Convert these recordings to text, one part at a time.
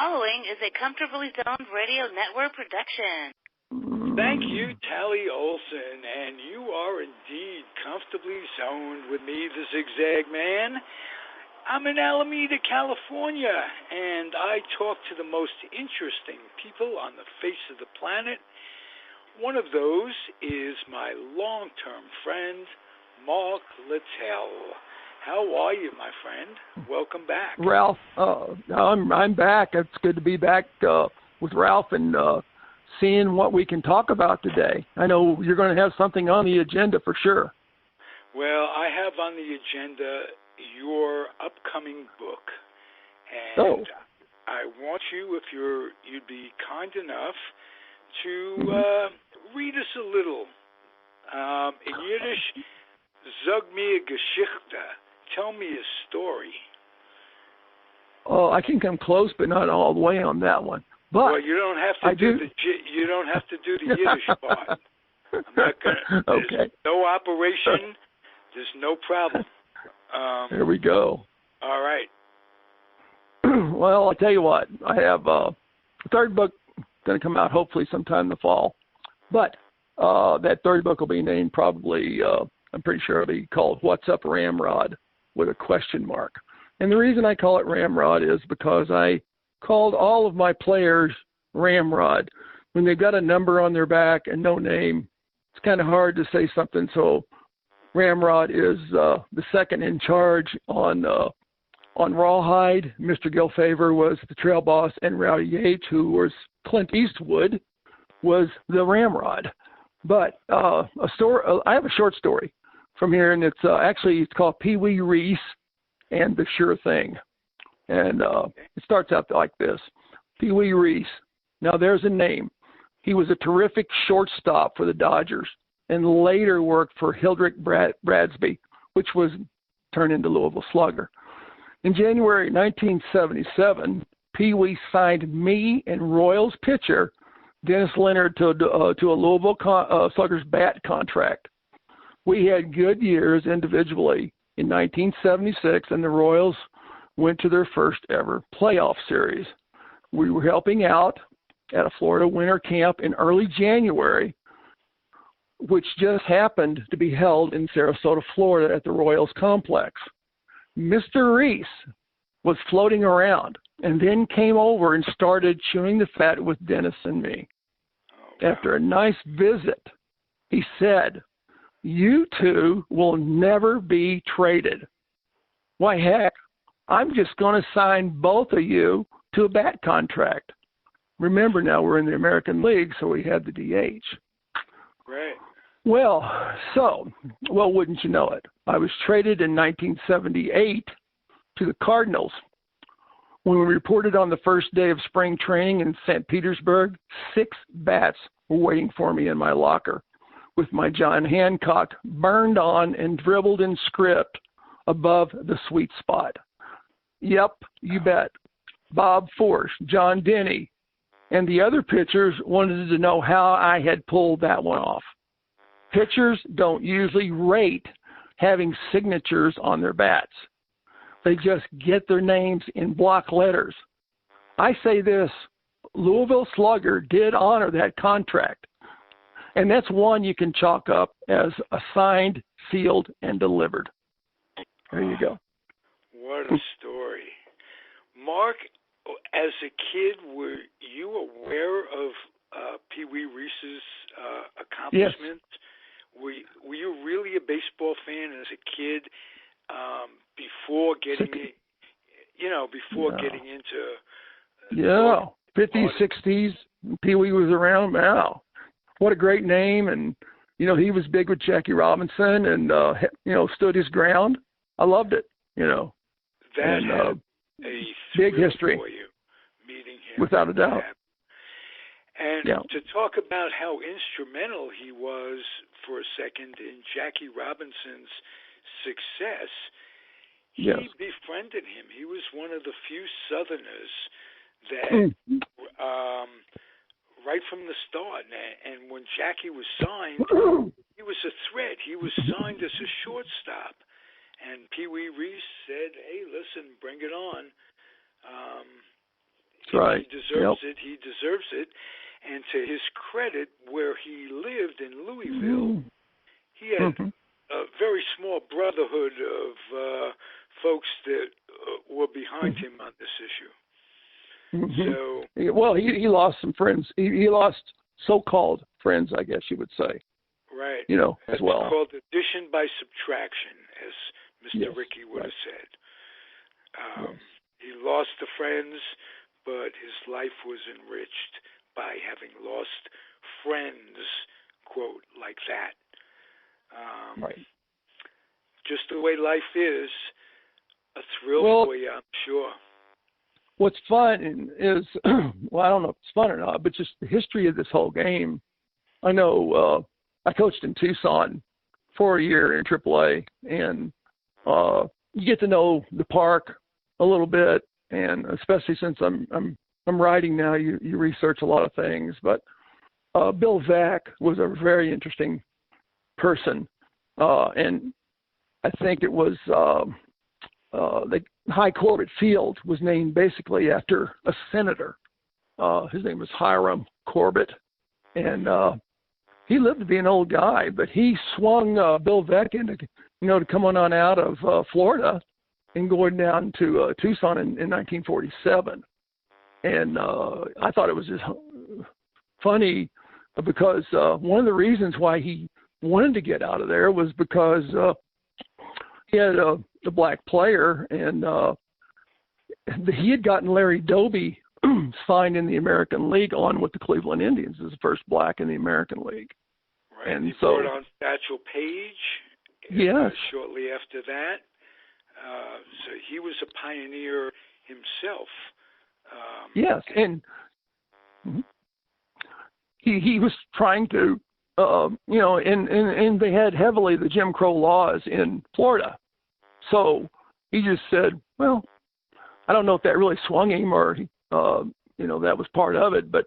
following is a Comfortably Zoned Radio Network production. Thank you, Tally Olson, and you are indeed comfortably zoned with me, the Zig Zag Man. I'm in Alameda, California, and I talk to the most interesting people on the face of the planet. One of those is my long-term friend, Mark Littell. How are you, my friend? Welcome back. Ralph, I'm back. It's good to be back with Ralph and seeing what we can talk about today. I know you're going to have something on the agenda for sure. Well, I have on the agenda your upcoming book, and I want you, if you'd be kind enough, to read us a little. In Yiddish, Sag mir Geschichte. Tell me a story. Oh, I can come close, but not all the way on that one. But well, you don't have to do the Yiddish part. I'm not gonna. Okay. There's no operation. There's no problem. There we go. All right. Well, I'll tell you what. I have a third book going to come out hopefully sometime in the fall. But that third book will be named probably, I'm pretty sure it'll be called What's Up Ramrod with a question mark. And the reason I call it Ramrod is because I called all of my players Ramrod. When they've got a number on their back and no name, it's kind of hard to say something. So Ramrod is the second in charge on Rawhide. Mr. Gilfavor was the trail boss, and Rowdy Yates, who was Clint Eastwood, was the Ramrod. But I have a short story from here, and it's called Wee Reese and the Sure Thing. And it starts out like this. Wee Reese. Now there's a name. He was a terrific shortstop for the Dodgers and later worked for Hildreth Bradsby, which was turned into Louisville Slugger. In January 1977, Pee Wee signed me and Royals pitcher Dennis Leonard to a Louisville Sluggers bat contract. We had good years individually in 1976, and the Royals went to their first ever playoff series. We were helping out at a Florida winter camp in early January, which just happened to be held in Sarasota, Florida at the Royals complex. Mr. Reese was floating around and then came over and started chewing the fat with Dennis and me. After a nice visit, he said, "You two will never be traded." Why, heck, I'm just going to sign both of you to a bat contract. Remember now, we're in the American League, so we had the DH. Right. Well, wouldn't you know it? I was traded in 1978 to the Cardinals. When we reported on the first day of spring training in St. Petersburg, 6 bats were waiting for me in my locker with my John Hancock burned on and dribbled in script above the sweet spot. Yep, you bet. Bob Force, John Denny, and the other pitchers wanted to know how I had pulled that one off. Pitchers don't usually rate having signatures on their bats. They just get their names in block letters. I say this, Louisville Slugger did honor that contract. And that's one you can chalk up as assigned, sealed, and delivered. There you go. What a story. Mark, as a kid, were you aware of Pee Wee Reese's accomplishments? Yes. Were you really a baseball fan as a kid before getting getting into 50s, 60s, Pee Wee was around. Wow, what a great name! And he was big with Jackie Robinson, and stood his ground. I loved it. That had a big history for you, meeting him without a doubt. And to talk about how instrumental he was for a second in Jackie Robinson's success, he befriended him. He was one of the few Southerners that, right from the start, and when Jackie was signed, he was a threat. He was signed as a shortstop. And Pee Wee Reese said, "Hey, listen, bring it on." right. He deserves it. He deserves it. And to his credit, where he lived in Louisville, he had a very small brotherhood of folks that were behind him on this issue. So, well, he lost some friends. He lost so-called friends, I guess you would say. Right. You know, as well. It's called addition by subtraction, as Mr. Ricky would have said. He lost the friends, but his life was enriched by having lost friends, quote, like that. Right. Just the way life is, a thrill for you, I'm sure. What's fun is, well, I don't know if it's fun or not, but just the history of this whole game. I know I coached in Tucson for a year in AAA, and you get to know the park a little bit, and especially since I'm writing now, you research a lot of things. But Bill Veck was a very interesting person, and I think it was the High Corbett Field was named basically after a senator. His name was Hiram Corbett, and he lived to be an old guy, but he swung Bill Veck into, to come on out of Florida and going down to Tucson in 1947. And I thought it was just funny because one of the reasons why he wanted to get out of there was because he had a black player, and he had gotten Larry Doby signed in the American League on with the Cleveland Indians as the first black in the American League. Right. And he so brought on Satchel Paige yes. Shortly after that. So he was a pioneer himself. Yes, and he was trying to, and they had heavily the Jim Crow laws in Florida. So he just said, well, I don't know if that really swung him or, that was part of it, but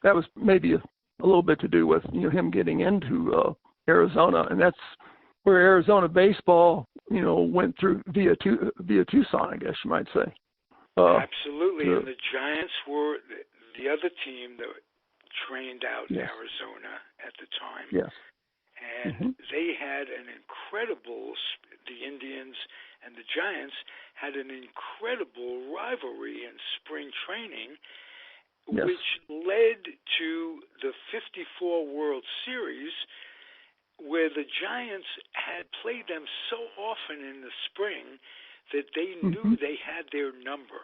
that was maybe a little bit to do with, him getting into Arizona. And that's where Arizona baseball, went through via Tucson, I guess you might say. Absolutely. And the Giants were the other team that trained out in Arizona at the time. Yes. And they had an incredible, the Indians and the Giants had an incredible rivalry in spring training, which led to the 54 World Series, where the Giants had played them so often in the spring that they knew they had their number.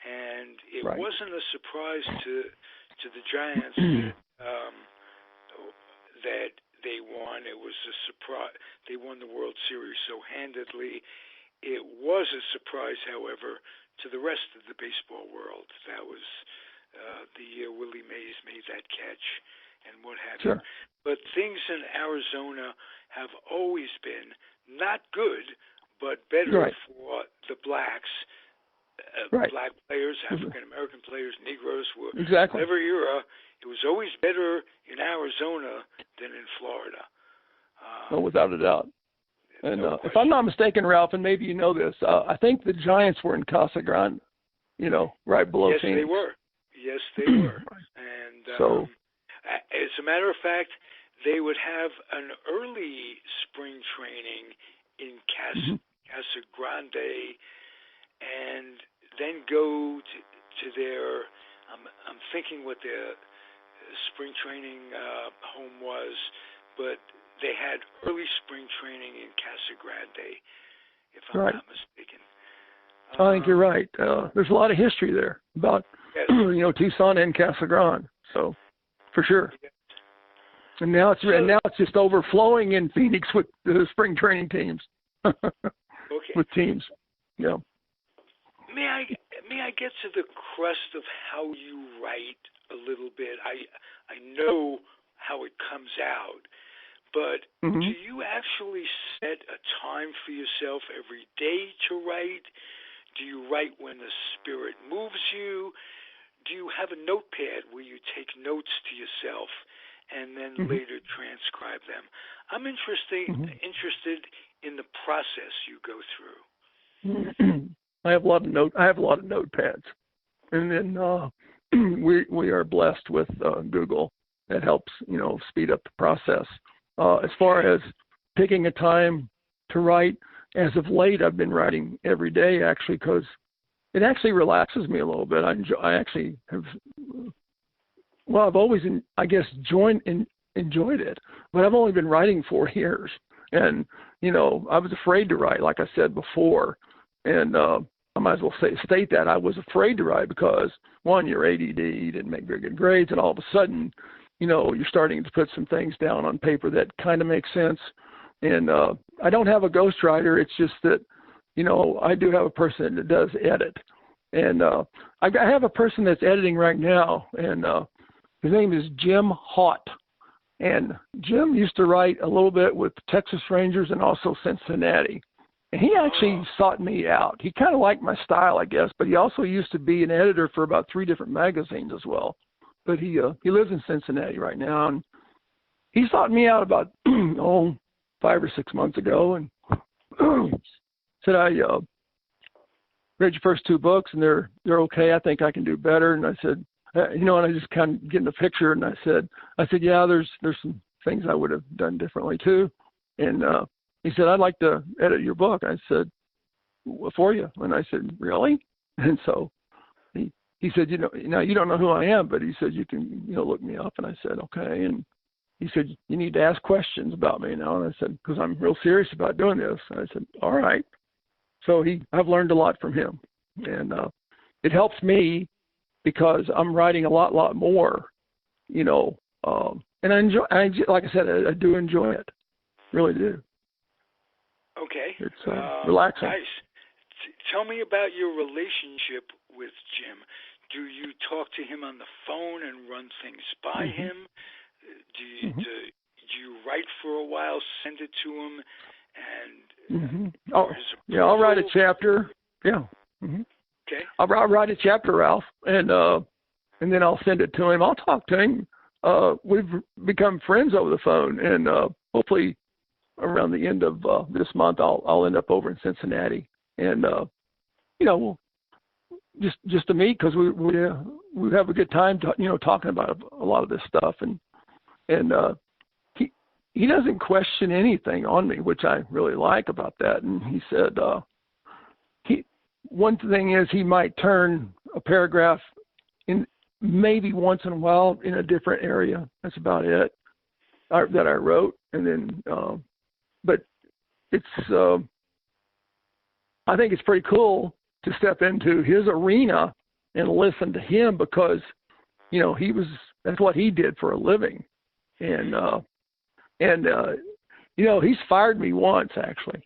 And it wasn't a surprise to the Giants that they won. It was a surprise. They won the World Series so handedly. It was a surprise, however, to the rest of the baseball world. That was the year Willie Mays made that catch and what have you. But things in Arizona have always been not good, but better for the blacks. Black players, African-American players, Negroes, whatever era, it was always better in Arizona than in Florida. Without a doubt. And if I'm not mistaken, Ralph, and maybe you know this, I think the Giants were in Casa Grande, right below Phoenix. Yes, they were. And so, as a matter of fact, they would have an early spring training in Casa Grande, and then go to their, I'm thinking what their spring training home was, but they had early spring training in Casa Grande, if I'm not mistaken. I think you're right. There's a lot of history there about, Tucson and Casa Grande. So, for sure. Yes. And now it's just overflowing in Phoenix with the spring training teams. With teams. Yeah. May I get to the crust of how you write a little bit? I know how it comes out, but do you actually set a time for yourself every day to write? Do you write when the spirit moves you? Do you have a notepad where you take notes to yourself and then later transcribe them? I'm interested in the process you go through. I have a lot of notepads. And then we are blessed with Google that helps, speed up the process. As far as picking a time to write, as of late, I've been writing every day, actually, because it actually relaxes me a little bit. I actually have, I've always, enjoyed it, but I've only been writing 4 years. And, I was afraid to write, like I said before. And I might as well state that. I was afraid to write because, one, you're ADD, you didn't make very good grades, and all of a sudden, you're starting to put some things down on paper that kind of makes sense. And I don't have a ghostwriter. It's just that, I do have a person that does edit. And I have a person that's editing right now, and his name is Jim Haught. And Jim used to write a little bit with Texas Rangers and also Cincinnati. And he actually sought me out. He kind of liked my style, I guess, but he also used to be an editor for about 3 different magazines as well. But he lives in Cincinnati right now, and he sought me out about 5 or 6 months ago, and said, I read your first 2 books, and they're okay. I think I can do better. And I said, and I just kind of get in the picture, and I said, yeah, there's some things I would have done differently too. And he said, I'd like to edit your book. I said, for you. And I said, really? And so he said, you don't know who I am, but he said, you can, look me up. And I said, okay. And he said, you need to ask questions about me now. And I said, because I'm real serious about doing this. And I said, all right. So I've learned a lot from him. And it helps me because I'm writing a lot more, and I enjoy, like I said, I do enjoy it. Really do. Okay. It's relaxing. Nice. Tell me about your relationship with Jim. Do you talk to him on the phone and run things by him? Do you write for a while, send it to him, and I'll write a chapter. Yeah. Okay. I'll write a chapter, Ralph, and then I'll send it to him. I'll talk to him. We've become friends over the phone, and hopefully around the end of this month, I'll end up over in Cincinnati, and we'll just to meet because we have a good time, talking about a lot of this stuff, and he doesn't question anything on me, which I really like about that. And he said one thing is he might turn a paragraph in maybe once in a while in a different area. That's about it that I wrote, and then but it's I think it's pretty cool to step into his arena and listen to him because that's what he did for a living, and he's fired me once, actually.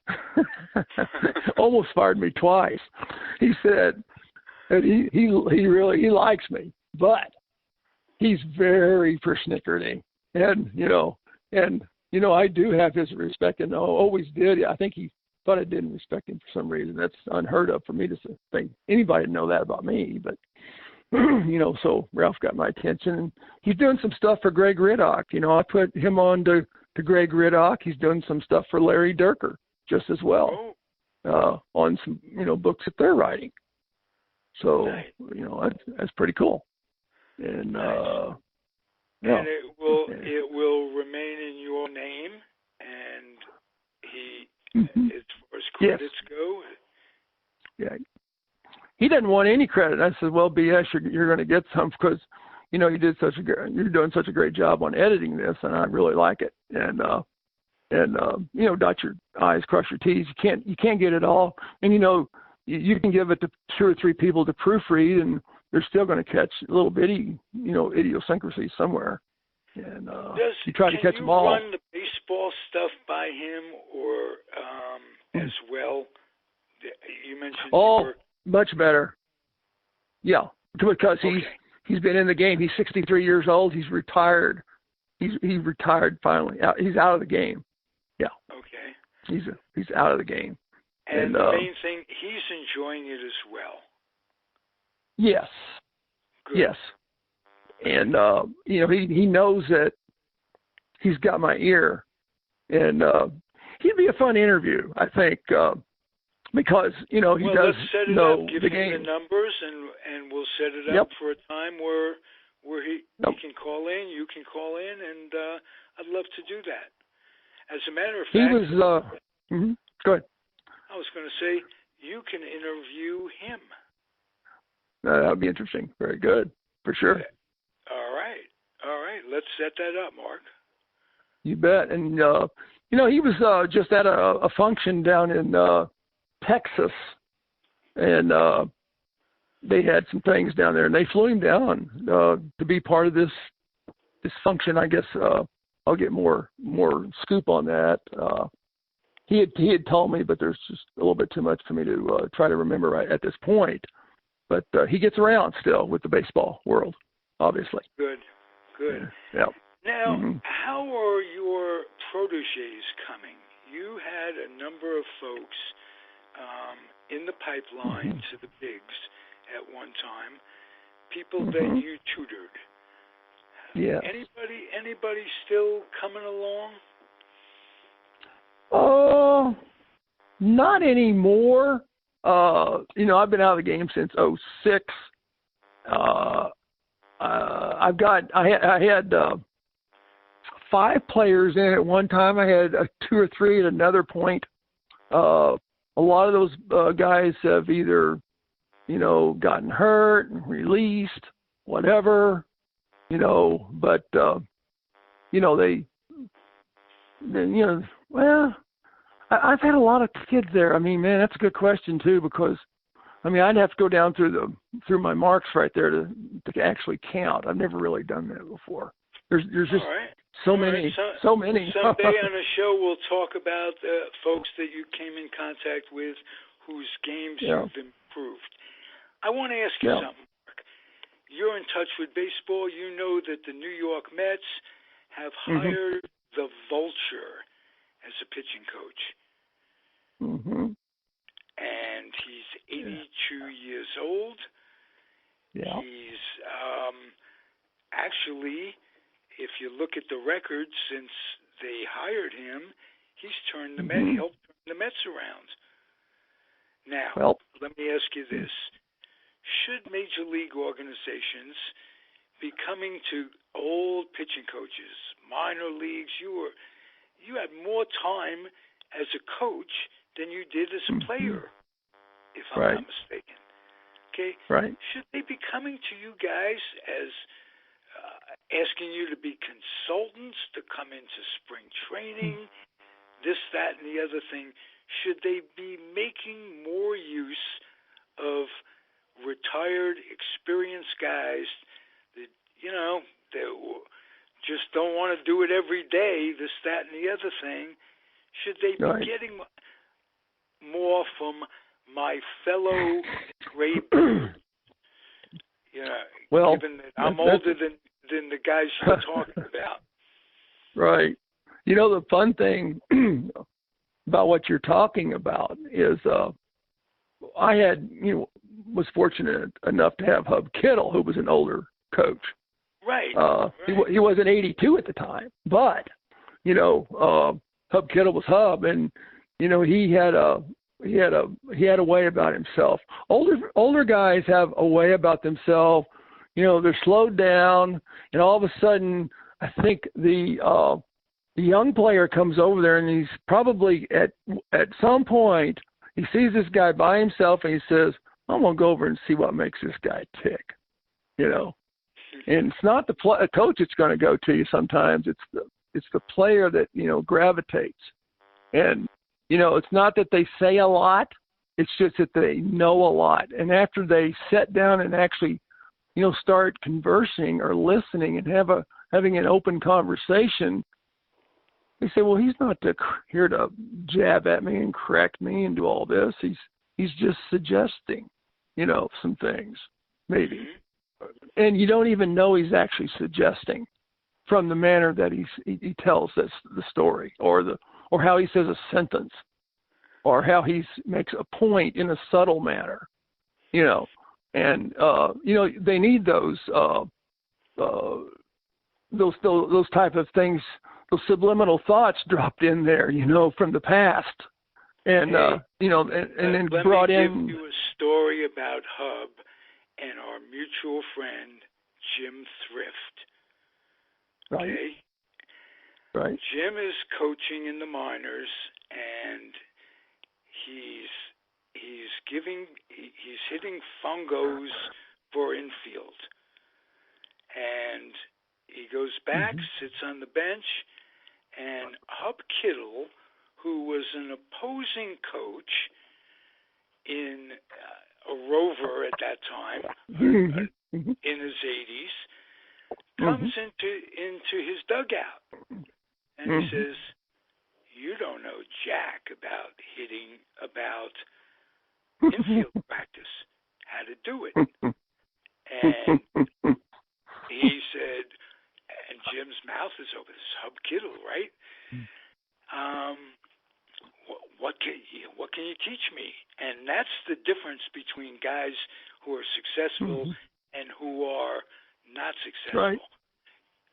Almost fired me twice. He said that he really likes me, but he's very persnickety, and I do have his respect, and I always did. I think he thought I didn't respect him for some reason. That's unheard of for me to think anybody to know that about me, but so Ralph got my attention, and he's doing some stuff for Greg Riddock. I put him on to Greg Riddock. He's doing some stuff for Larry Durker just as well, on some books that they're writing. So that's pretty cool. And nice. And it will remain in your name, and as far as credits go. Yeah. He didn't want any credit. I said, "Well, BS, you're going to get some because, you're doing such a great job on editing this, and I really like it." And dot your I's, cross your T's. You can't get it all, and you can give it to 2 or 3 people to proofread, and they're still going to catch a little bitty, idiosyncrasies somewhere. And you try to catch them all. Can you run the baseball stuff by him, or as well? You mentioned. Much better. Yeah, because he's been in the game. He's 63 years old. He's retired. He retired finally. He's out of the game. Yeah. Okay. He's out of the game. And the main thing, he's enjoying it as well. Yes. Good. Yes. And he knows that he's got my ear, and he'd be a fun interview. I think because he does let's set it know up. Give the him game. the numbers, and we'll set it up for a time where he can call in, you can call in, and I'd love to do that. As a matter of fact, He was. Go ahead. I was going to say you can interview him. That would be interesting. Very good, for sure. Okay. All right. Let's set that up, Mark. You bet. And he was just at a function down in Texas, and they had some things down there, and they flew him down to be part of this function. I guess I'll get more scoop on that. He had told me, but there's just a little bit too much for me to try to remember right at this point. But he gets around still with the baseball world, obviously. Good. Yeah. Now, how are your protégés coming? You had a number of folks in the pipeline to the bigs at one time, people that you tutored. Yeah. Anybody still coming along? Not anymore. I've been out of the game since '06. I had 5 players in at one time. I had 2 or 3 at another point. A lot of those guys have either, gotten hurt and released, whatever, but, I've had a lot of kids there. I mean, man, that's a good question too, because I'd have to go down through my marks right there to actually count. I've never really done that before. There's just so many. Someday on the show we'll talk about folks that you came in contact with whose games you've improved. I want to ask you something, Mark. You're in touch with baseball. You know that the New York Mets have hired the Vulture as a pitching coach. And he's 82 years old. Yeah. He's actually, if you look at the records since they hired him, he's turned the Mets, helped turn the Mets around. Now, let me ask you this. Should major league organizations be coming to old pitching coaches, minor leagues? You had more time as a coach than you did as a player, if I'm not mistaken. Okay? Right. Should they be coming to you guys as asking you to be consultants to come into spring training, this, that, and the other thing? Should they be making more use of retired, experienced guys that, they just don't want to do it every day, this, that, and the other thing? Should they be getting more from my fellow gray beards? Given that I'm older than the guys you're talking about. Right. The fun thing about what you're talking about is I had, was fortunate enough to have Hub Kittle, who was an older coach. Right. He wasn't 82 at the time, but, Hub Kittle was Hub, and, he had a way about himself. Older guys have a way about themselves. They're slowed down, and all of a sudden, I think the young player comes over there, and he's probably at some point he sees this guy by himself, and he says, "I'm gonna go over and see what makes this guy tick," And it's not the coach that's going to go to you. Sometimes it's the player that gravitates, and it's not that they say a lot. It's just that they know a lot, and after they sit down and actually start conversing or listening and having an open conversation, they say, well, he's not here to jab at me and correct me and do all this. He's just suggesting, some things, maybe. And you don't even know he's actually suggesting from the manner that he tells us the story, or how he says a sentence, or how he makes a point in a subtle manner, And they need those type of things, those subliminal thoughts dropped in there, from the past, and and then brought in. Let me give you a story about Hub and our mutual friend Jim Thrift. Okay. Right. Jim is coaching in the minors, and he's hitting fungos for infield, and he goes back, sits on the bench, and Hub Kittle, who was an opposing coach in a rover at that time, in his 80s, comes into his dugout, and he says, "You don't know jack about infield practice, how to do it." And he said, and Jim's mouth is open, this is Hub Kittle, right? What can you teach me? And that's the difference between guys who are successful and who are not successful. Right.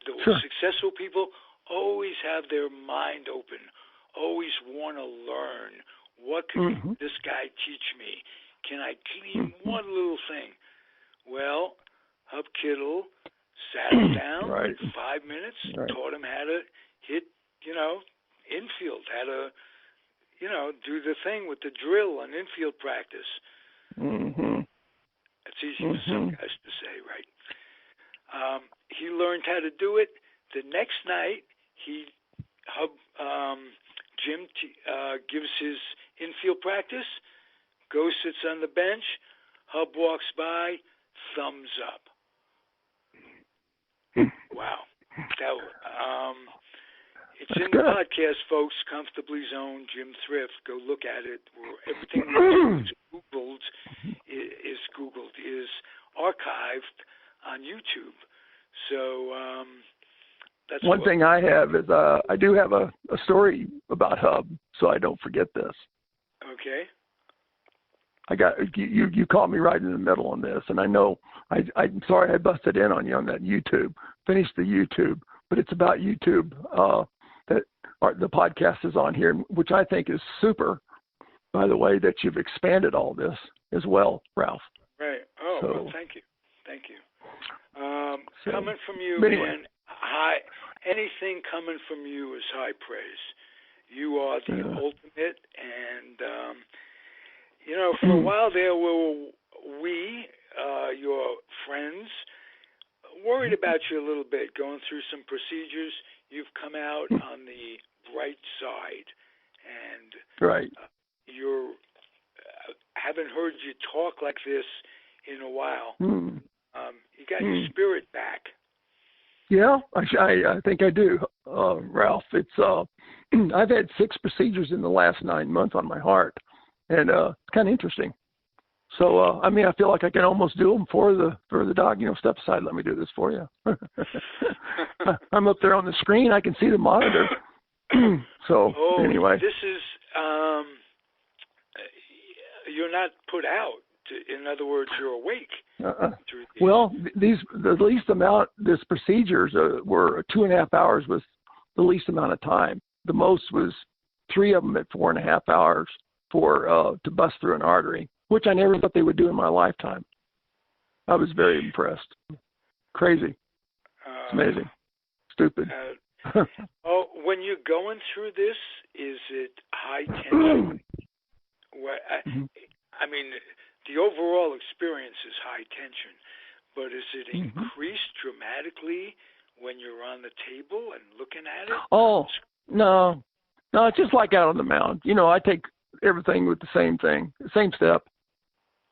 The successful people always have their mind open, always want to learn. What can this guy teach me? Can I clean one little thing? Well, Hub Kittle sat him down 5 minutes, taught him how to hit, infield, how to, do the thing with the drill and infield practice. It's easy for some guys to say, right? He learned how to do it. The next night, Jim gives his infield practice, goes, sits on the bench, Hub walks by, thumbs up. Wow. It's in the podcast, folks, Comfortably Zoned, Jim Thrift. Go look at it. Everything is Googled, is archived on YouTube. So that's one thing I have is I do have a story about Hub, so I don't forget this. Okay. I got you caught me right in the middle on this, and I know I'm sorry I busted in on you on that YouTube. Finished the YouTube, but it's about YouTube that the podcast is on here, which I think is super. By the way, that you've expanded all this as well, Ralph. Right. Oh, so, well, thank you. Coming from you, man, anything coming from you is high praise. You are the ultimate, and for a while there, your friends, worried about you a little bit, going through some procedures. You've come out on the bright side, and you're haven't heard you talk like this in a while. You got your spirit back. Yeah, I think I do, Ralph. It's I've had 6 procedures in the last 9 months on my heart, and it's kind of interesting. So I feel like I can almost do them for the dog. Step aside, let me do this for you. I'm up there on the screen. I can see the monitor. So anyway, this is you're not put out. In other words, you're awake. Well, the least amount. This procedures were 2.5 hours was the least amount of time. The most was 3 of them at 4.5 hours to bust through an artery, which I never thought they would do in my lifetime. I was very impressed. Crazy. It's amazing. Stupid. When you're going through this, is it high tension? The overall experience is high tension, but is it increased dramatically when you're on the table and looking at it? Oh, no, it's just like out on the mound. I take everything with the same thing, same step.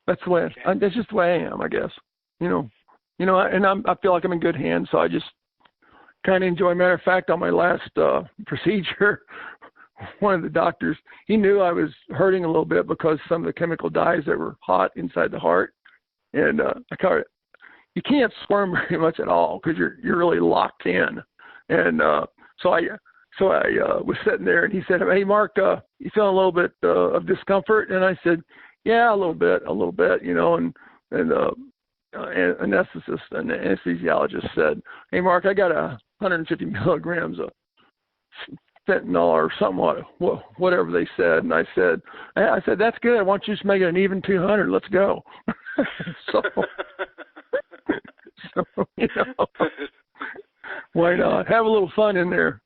That's the way. That's just the way I am, I guess. And I feel like I'm in good hands, so I just kind of enjoy. Matter of fact, on my last procedure, one of the doctors, he knew I was hurting a little bit because some of the chemical dyes that were hot inside the heart, and you can't squirm very much at all because you're really locked in. And so I was sitting there, and he said, "Hey, Mark, you feeling a little bit of discomfort?" And I said, "Yeah, a little bit, and anesthetist and anesthesiologist said, "Hey, Mark, I got 150 milligrams of fentanyl or something, whatever they said. And I said, that's good. I want you to make it an even 200. Let's go. so, why not? Have a little fun in there.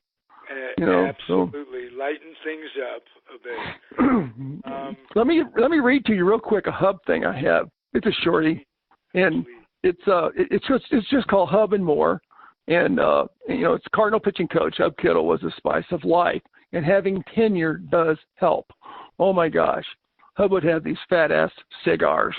Absolutely. Lighten things up a bit. Let me read to you real quick a hub thing I have. It's a shorty, and it's just called Hub and More. And, it's Cardinal pitching coach, Hub Kittle, was a spice of life. And having tenure does help. Oh, my gosh. Hub would have these fat-ass cigars.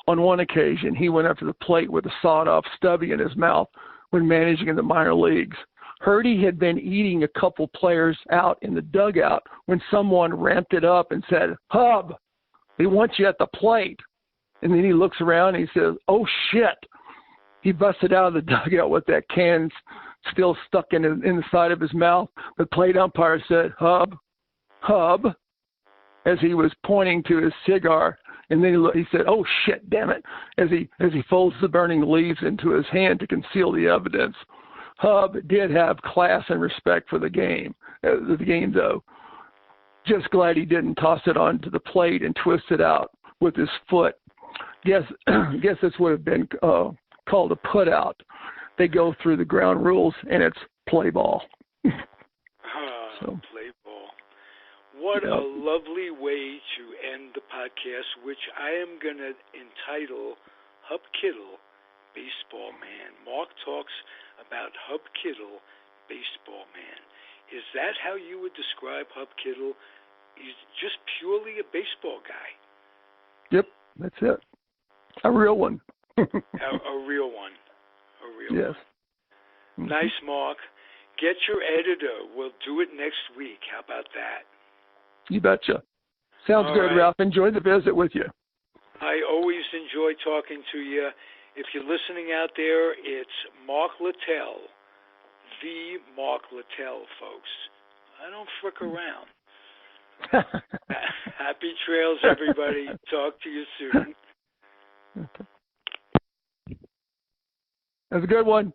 On one occasion, he went up to the plate with a sawed-off stubby in his mouth when managing in the minor leagues. Heard he had been eating a couple players out in the dugout when someone ramped it up and said, Hub, they want you at the plate. And then he looks around and he says, oh, shit. He busted out of the dugout with that can still stuck in the side of his mouth. The plate umpire said, Hub, as he was pointing to his cigar. And then he said, oh, shit, damn it, as he folds the burning leaves into his hand to conceal the evidence. Hub did have class and respect for the game, though. Just glad he didn't toss it onto the plate and twist it out with his foot. Guess this would have been called a put out. They go through the ground rules, and it's play ball. Play ball. What a lovely way to end the podcast, which I am going to entitle Hub Kittle, Baseball Man. Mark talks about Hub Kittle, Baseball Man. Is that how you would describe Hub Kittle? He's just purely a baseball guy. Yep, that's it. A real one. a real one. Yes. One. Nice, Mark. Get your editor. We'll do it next week. How about that? You betcha. Sounds All good, right. Ralph. Enjoyed the visit with you. I always enjoy talking to you. If you're listening out there, it's Mark Littell. The Mark Littell, folks. I don't frick around. Happy trails, everybody. Talk to you soon. That's a good one.